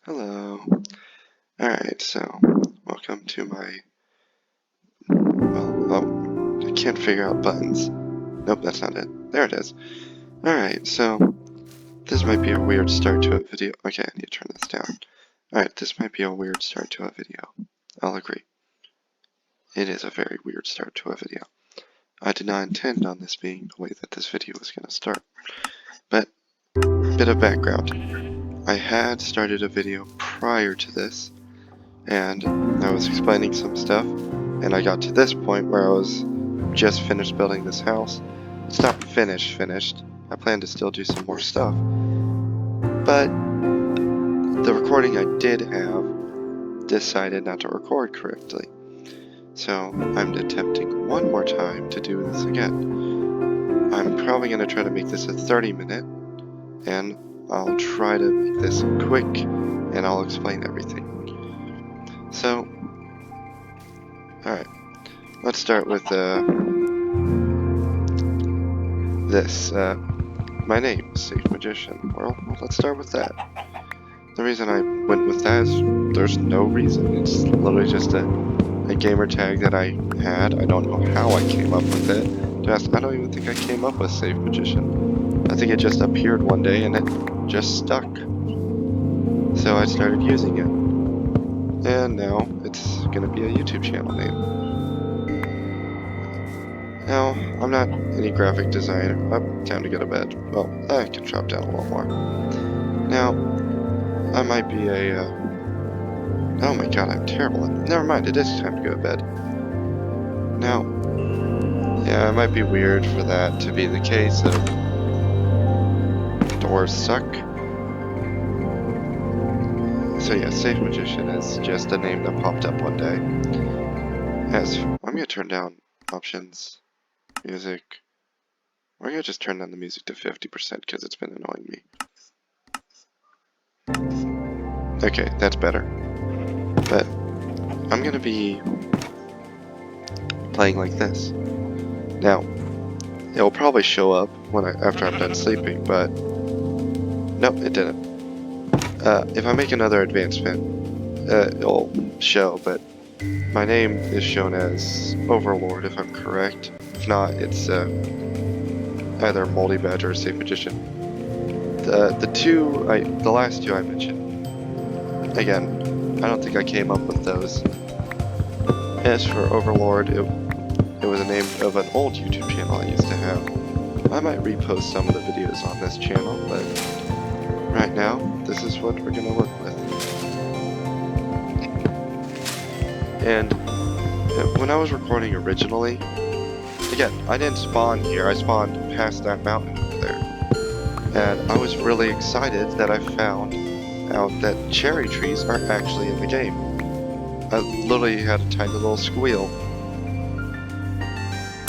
Hello. Alright, so welcome to my, I can't figure out buttons. Nope, that's not it. There it is. Alright, so this might be a weird start to a video. Okay, I need to turn this down. Alright, this might be a weird start to a video. I'll agree. It is a very weird start to a video. I did not intend on this being the way that this video was going to start. But, bit of background. I had started a video prior to this, and I was explaining some stuff, and I got to this point where I was just finished building this house. It's not finished. I plan to still do some more stuff, but the recording I did have decided not to record correctly. So I'm attempting one more time to do this again. I'm probably going to try to make this a 30-minute, and I'll try to make this quick, and I'll explain everything. So, alright, let's start with this. My name is Safe Magician. Well, let's start with that. The reason I went with that is there's no reason. It's literally just a gamer tag that I had. I don't know how I came up with it. I don't even think I came up with Safe Magician. I think it just appeared one day and it just stuck. So I started using it. And now it's gonna be a YouTube channel name. Now, I'm not any graphic designer. Oh, time to go to bed. Well, I can chop down a little more. Now, I might be a, oh my god, I'm terrible at it. Never mind, it is time to go to bed. Now, yeah, it might be weird for that to be the case of doors suck. So yeah, Safe Magician is just a name that popped up one day. I'm gonna turn down options, music. We're gonna just turn down the music to 50% because it's been annoying me. Okay, that's better. But I'm gonna be playing like this. Now, it'll probably show up after I'm done sleeping, but nope, it didn't. If I make another advancement, it'll show, but my name is shown as Overlord if I'm correct. If not, it's either Moldy Badger or Safe Magician. The last two I mentioned, again, I don't think I came up with those. As for Overlord, it was a name of an old YouTube channel I used to have. I might repost some of the videos on this channel, but right now, this is what we're gonna work with. And when I was recording originally, again, I didn't spawn here, I spawned past that mountain over there. And I was really excited that I found out that cherry trees are actually in the game. I literally had a tiny little squeal.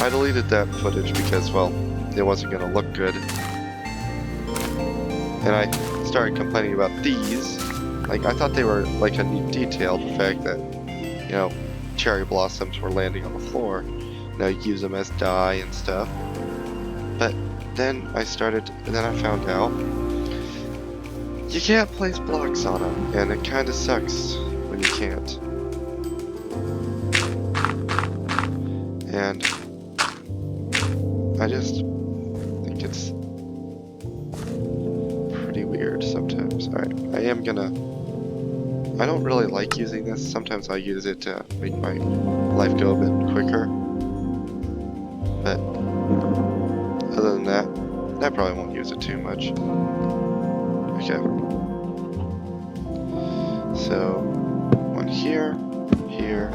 I deleted that footage because, well, it wasn't gonna look good. And I started complaining about these. Like, I thought they were like a neat detail, the fact that, you know, cherry blossoms were landing on the floor. Now you use them as dye and stuff. But then I found out you can't place blocks on them, and it kinda sucks when you can't. And I just think it's pretty weird sometimes. Alright, I don't really like using this. Sometimes I use it to make my life go a bit quicker. But other than that, I probably won't use it too much. Okay. So, one here, here,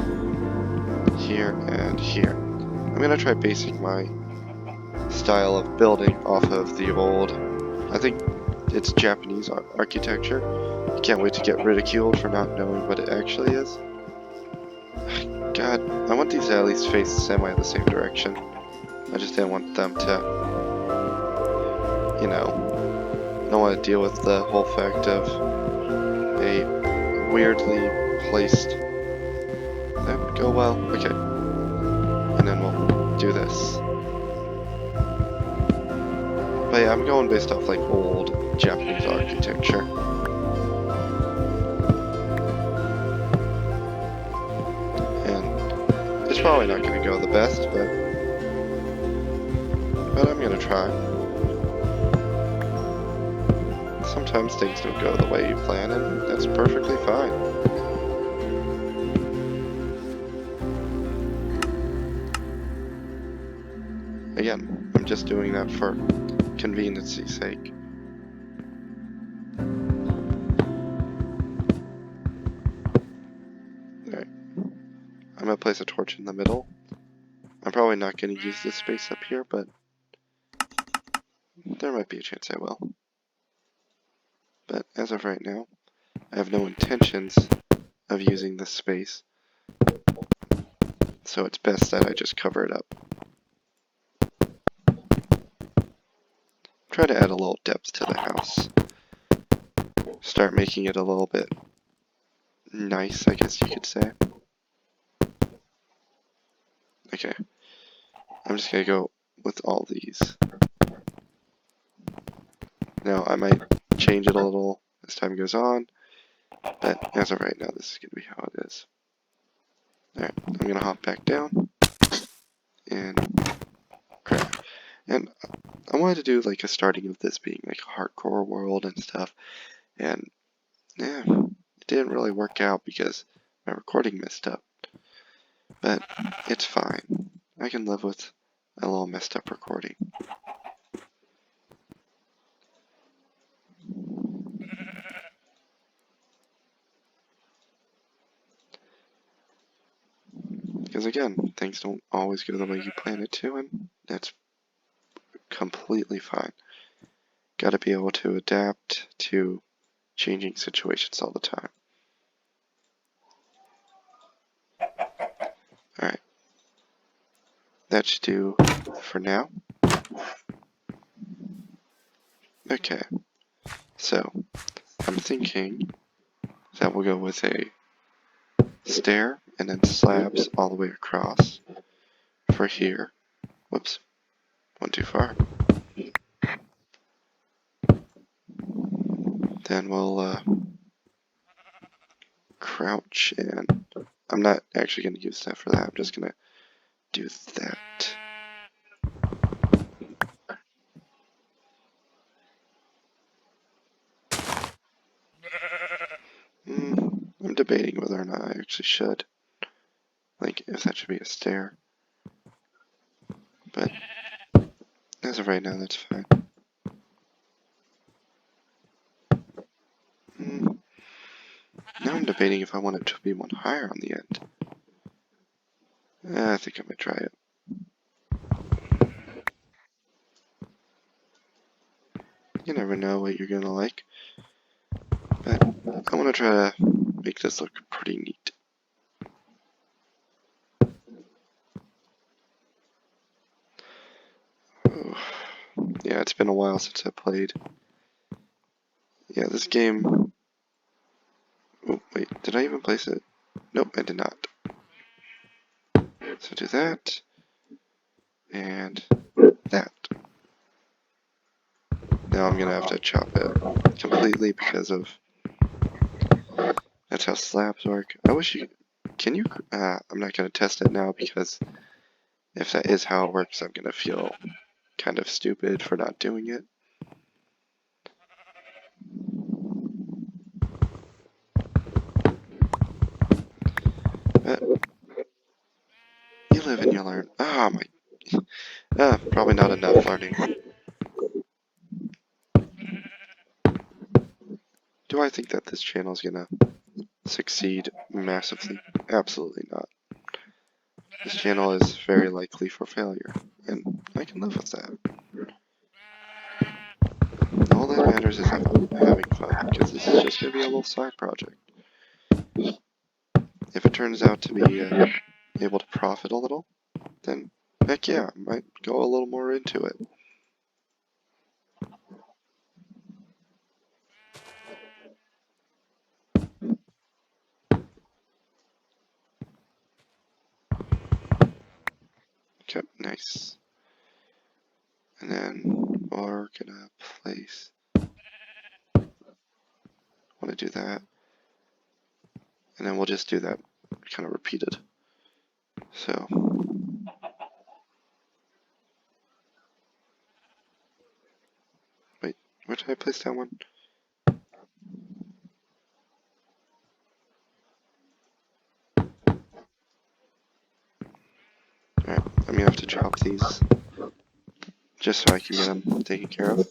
here, and here. I'm gonna try basing my style of building off of the old, I think it's Japanese architecture. I can't wait to get ridiculed for not knowing what it actually is. God, I want these to at least face semi the same direction. I just didn't want them to, you know, I don't want to deal with the whole fact of a weirdly placed. That would go well. Okay. And then we'll do this. But yeah, I'm going based off like old Japanese architecture. probably not going to go the best, but I'm going to try. Sometimes things don't go the way you plan, and that's perfectly fine. Again, I'm just doing that for convenience's sake. Alright. I'm going to place a torch in the middle. I'm probably not going to use this space up here, but there might be a chance I will. But as of right now, I have no intentions of using this space, so it's best that I just cover it up. Try to add a little depth to the house. Start making it a little bit nice, I guess you could say. Okay, I'm just gonna go with all these. Now, I might change it a little as time goes on, but as of right now, this is gonna be how it is. Alright, I'm gonna hop back down, and crap. And I wanted to do like a starting of this being like a hardcore world and stuff, and yeah, it didn't really work out because my recording messed up. But it's fine. I can live with a little messed up recording. Because again, things don't always go the way you plan it to, and that's completely fine. Gotta be able to adapt to changing situations all the time. Alright. That should do for now. Okay. So, I'm thinking that we'll go with a stair and then slabs all the way across for here. Whoops. Went too far. Then we'll crouch, and I'm not actually going to use that for that. I'm just going to do that. I'm debating whether or not I actually should. Like, if that should be a stair. But as of right now, that's fine. Now I'm debating if I want it to be one higher on the end. I think I might try it. You never know what you're gonna like. But I want to try to make this look pretty neat. Oh. Yeah, it's been a while since I played. Yeah, this game... Oh, wait, did I even place it? Nope, I did not. So do that. And that. Now I'm gonna have to chop it completely because of... That's how slabs work. I wish you... Can you... I'm not gonna test it now because if that is how it works, I'm gonna feel kind of stupid for not doing it. But you live and you learn. Oh my... probably not enough learning. Do I think that this channel is gonna succeed massively? Absolutely not. This channel is very likely for failure, and I can live with that. All that matters is I'm having fun, because this is just gonna be a little side project. If it turns out to be able to profit a little, then heck yeah, I might go a little more into it. Okay, nice. And then we're gonna place... want to do that. And then we'll just do that kind of repeated. So, wait, where did I place that one? Alright, I'm gonna have to drop these just so I can get them taken care of.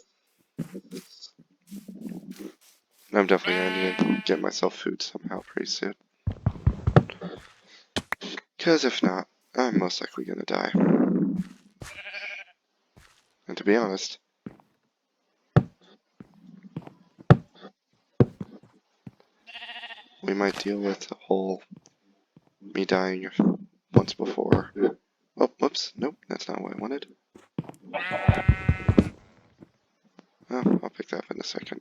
I'm definitely gonna need to get myself food somehow pretty soon. Because if not, I'm most likely gonna die. And to be honest, we might deal with the whole me dying once before. Oh, whoops, nope, that's not what I wanted. Oh, I'll pick that up in a second.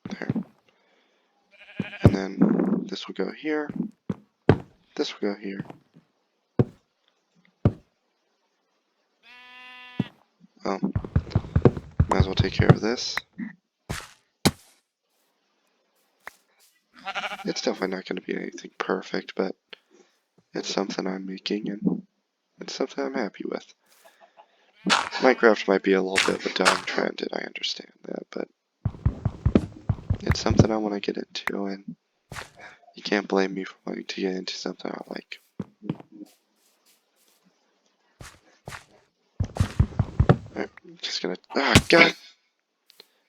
There. And then this will go here. This will go here. Oh, might as well take care of this. It's definitely not going to be anything perfect, but it's something I'm making, and it's something I'm happy with. Minecraft might be a little bit of a dying trend, and I understand that, but it's something I want to get into, and you can't blame me for wanting to get into something I like. Alright, I'm just gonna... Ah, God!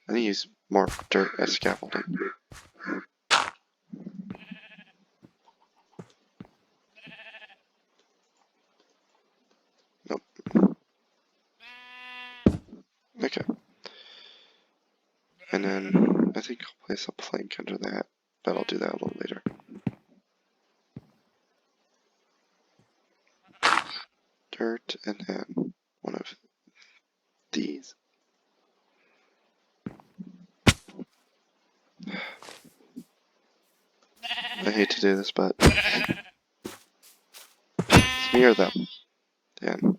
I need to use more dirt as scaffolding. Nope. Okay. And then I think I'll place a plank under that, but I'll do that a little later. Dirt, and then one of these. I hate to do this, but it's me or them. And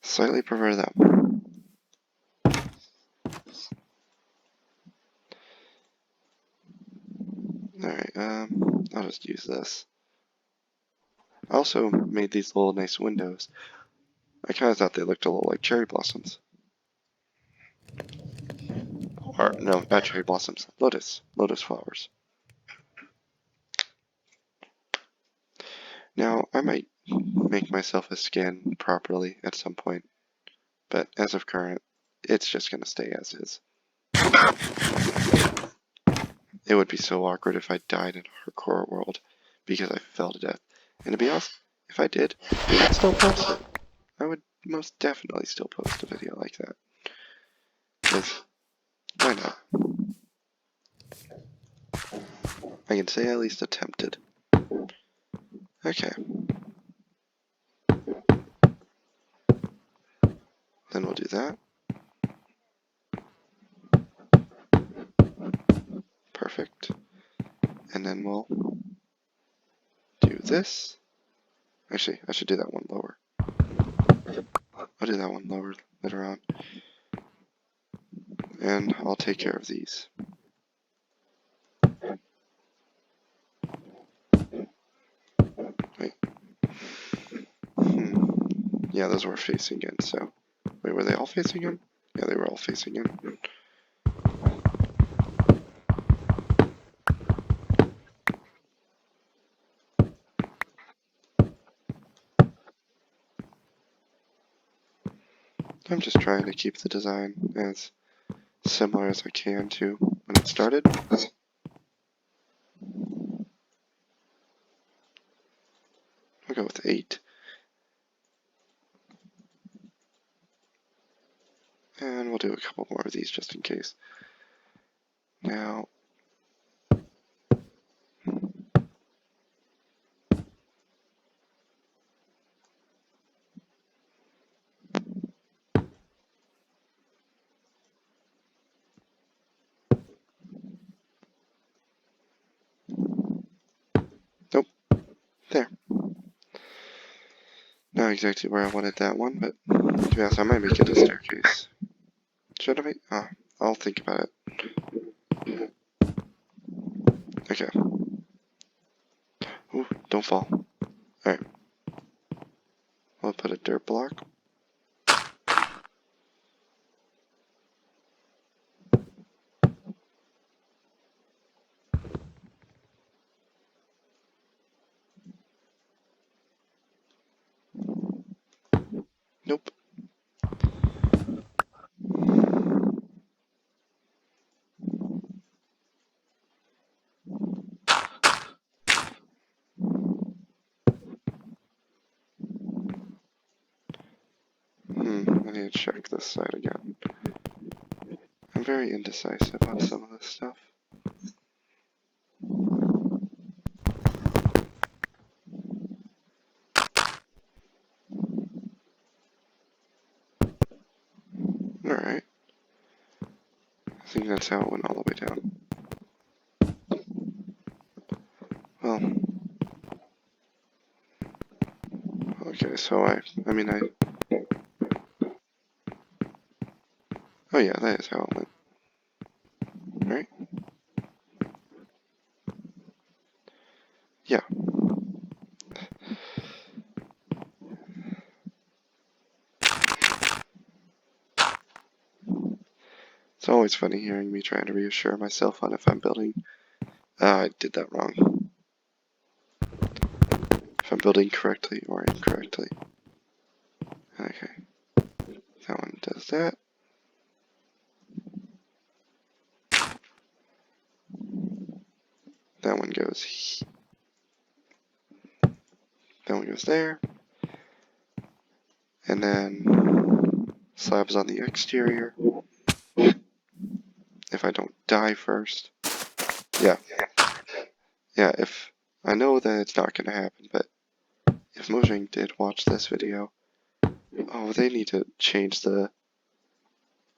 slightly prefer them. Alright, I'll just use this. I also made these little nice windows. I kind of thought they looked a little like cherry blossoms. Or, no, not cherry blossoms. Lotus flowers. Now, I might make myself a skin properly at some point, but as of current, it's just gonna stay as is. It would be so awkward if I died in a hardcore world because I fell to death. And to be honest, if I did, I'd still post it. I would most definitely still post a video like that. Because, why not? I can say I at least attempted. Okay. Then we'll do that. Perfect. And then we'll do this. Actually, I should do that one lower. I'll do that one lower later on. And I'll take care of these. Wait. Yeah, those were facing in, so... Wait, were they all facing in? Yeah, they were all facing in. I'm just trying to keep the design as similar as I can to when it started. I'll go with 8. And we'll do a couple more of these just in case. Now, nope, there. Now not exactly where I wanted that one, but to be honest, I might make it a staircase. Should I? I'll think about it. Okay. Ooh, don't fall. Alright. I'll put a dirt block. Nope. I need to check this side again. I'm very indecisive on some of this stuff. Alright. I think that's how it went all the way down. Well. Okay, so I mean, oh yeah, that is how it went. Right? Yeah. It's always funny hearing me trying to reassure myself on if I'm building. I did that wrong. If I'm building correctly or incorrectly. Okay. That one does that. That one goes. That one goes there. And then slabs on the exterior. If I don't die first. Yeah. Yeah, if I know that it's not gonna happen, but if Mojang did watch this video, oh, they need to change the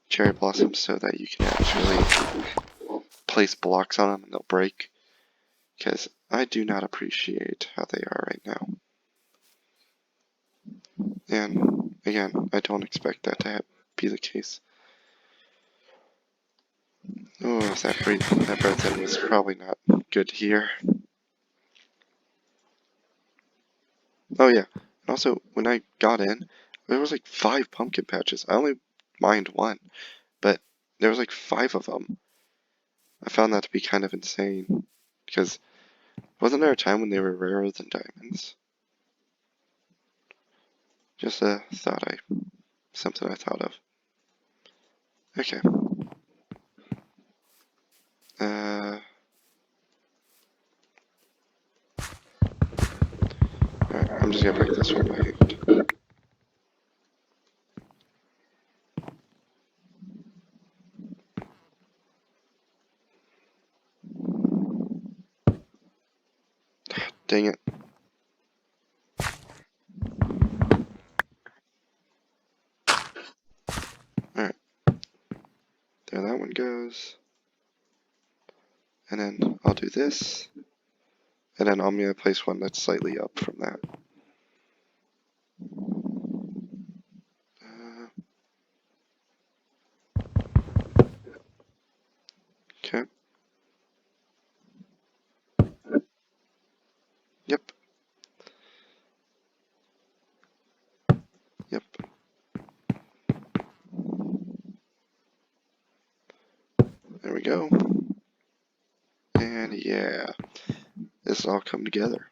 cherry blossoms so that you can actually place blocks on them and they'll break. Because I do not appreciate how they are right now. And again, I don't expect that to be the case. Oh, that breath in was probably not good to hear. Oh yeah, and also when I got in, there was like 5 pumpkin patches. I only mined one, but there was like 5 of them. I found that to be kind of insane, because wasn't there a time when they were rarer than diamonds? Just a thought something I thought of. Okay. Alright, I'm just gonna break this one by hand. Dang it. Alright. There that one goes. And then I'll do this. And then I'm gonna place one that's slightly up from that. Okay. Yep. Yep. There we go. And yeah, this all come together.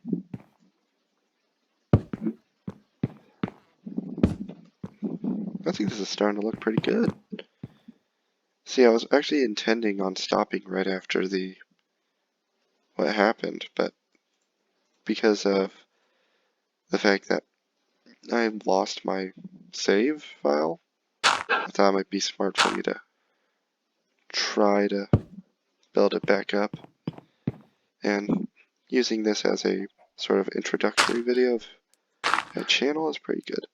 I think this is starting to look pretty good. See, I was actually intending on stopping right after what happened, but because of the fact that I lost my save file, I thought it might be smart for me to try to build it back up. And using this as a sort of introductory video of my channel is pretty good.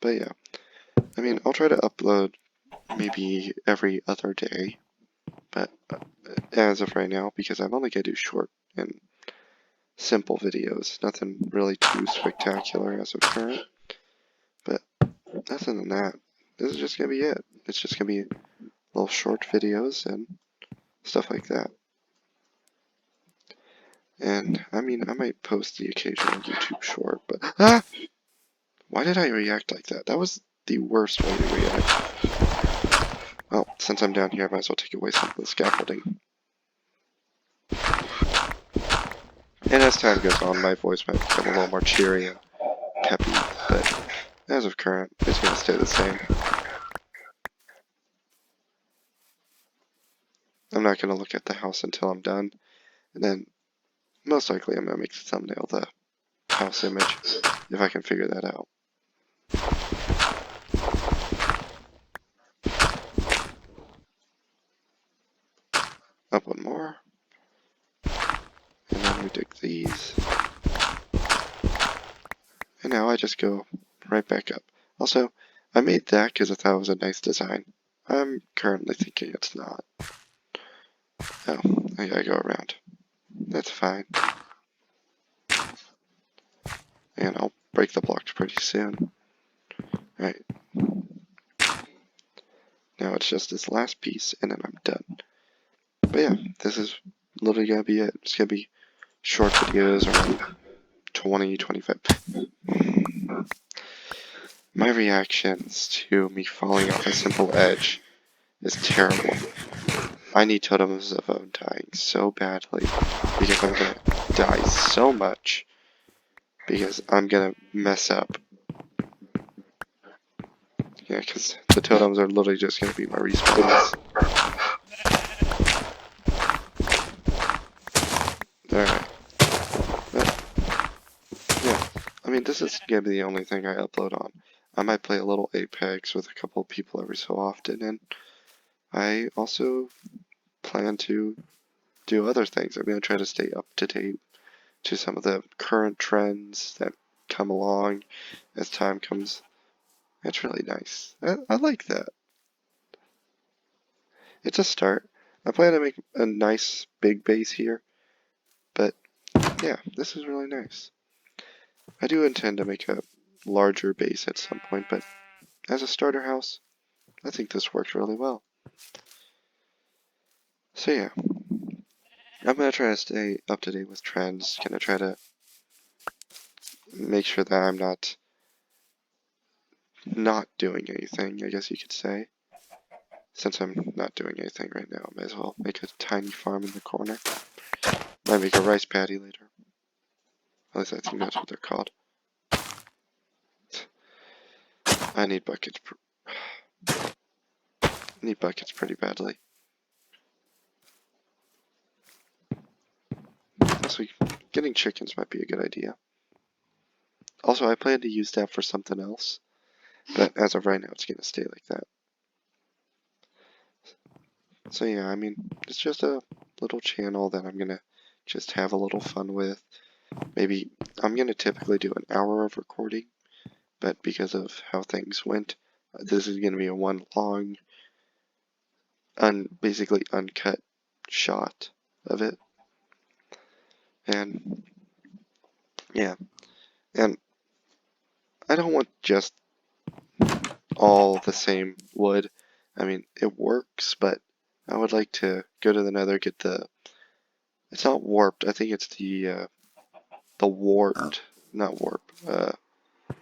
But yeah, I mean, I'll try to upload maybe every other day, but as of right now, because I'm only going to do short and simple videos, nothing really too spectacular as of current. other than that, this is just gonna be it. It's just gonna be little short videos and stuff like that. And I mean, I might post the occasional YouTube short, but why did I react like that? That was the worst way to react. Well, since I'm down here, I might as well take away some of the scaffolding. And as time goes on, my voice might become a little more cheery and peppy, but as of current, it's going to stay the same. I'm not going to look at the house until I'm done, and then most likely I'm going to make the thumbnail the house image, if I can figure that out. Up one more, and then we dig these. And now I just go right back up. Also, I made that because I thought it was a nice design. I'm currently thinking it's not. Oh, I gotta go around. That's fine. And I'll break the blocks pretty soon. Alright. Now it's just this last piece, and then I'm done. But yeah, this is literally gonna be it. It's gonna be short videos around 20, 25. My reactions to me falling off a simple edge is terrible. I need totems of undying so badly because I'm gonna die so much because I'm gonna mess up. Yeah, because the totems are literally just gonna be my respawns. Alright. Yeah, I mean, this is gonna be the only thing I upload on. I might play a little Apex with a couple of people every so often, and I also plan to do other things. I'm gonna try to stay up to date to some of the current trends that come along as time comes. That's really nice. I like that. It's a start. I plan to make a nice big base here, but yeah, this is really nice. I do intend to make a larger base at some point, but as a starter house, I think this works really well. So yeah, I'm gonna try to stay up to date with trends. Gonna try to make sure that I'm not doing anything, I guess you could say. Since I'm not doing anything right now, I may as well make a tiny farm in the corner. Might make a rice paddy later. At least I think that's what they're called. I need buckets. Need buckets pretty badly. Also, getting chickens might be a good idea. Also, I plan to use that for something else, but as of right now, it's gonna stay like that. So yeah, I mean, it's just a little channel that I'm gonna just have a little fun with. Maybe I'm gonna typically do an hour of recording, but because of how things went, this is gonna be a one long, basically uncut shot of it. And yeah, and I don't want just all the same wood. I mean, it works, but I would like to go to the nether, get the, it's not warped, I think it's the warped, not warp,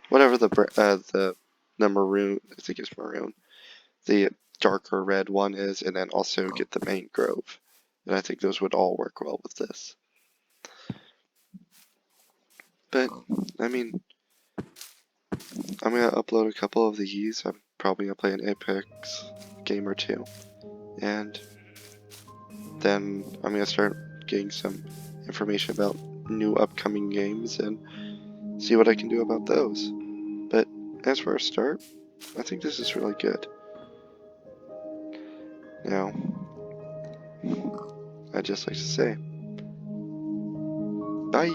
whatever the maroon, I think it's maroon, the darker red one is, and then also get the mangrove. And I think those would all work well with this. But, I mean, I'm going to upload a couple of these. I'm probably going to play an Apex game or two. And then I'm going to start getting some information about new upcoming games and see what I can do about those. But as for a start, I think this is really good. Now, I'd just like to say, bye!